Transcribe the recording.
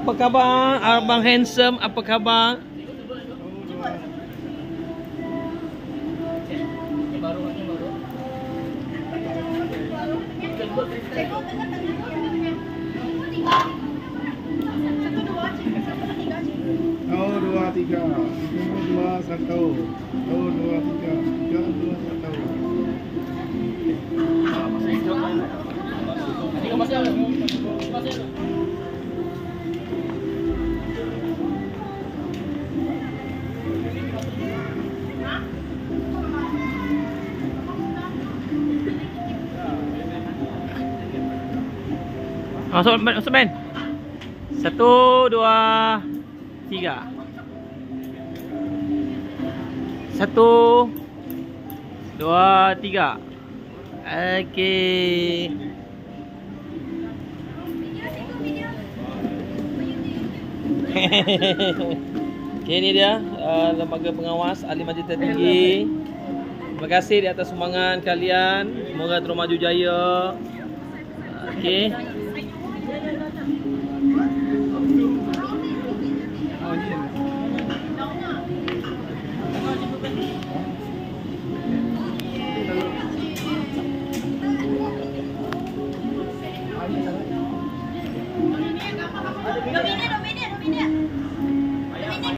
Apa khabar Abang Handsome? Apa khabar? Oh, 2, 3. 2, 1. Oh, 2, 3. 3, 2, 1. Masuk Ben. 1, 2, 3. 1, 2, 3. Okey. Okey, ni dia lembaga pengawas ahli majlis tertinggi. Terima kasih di atas sumbangan kalian. Semoga terus maju jaya. Okey.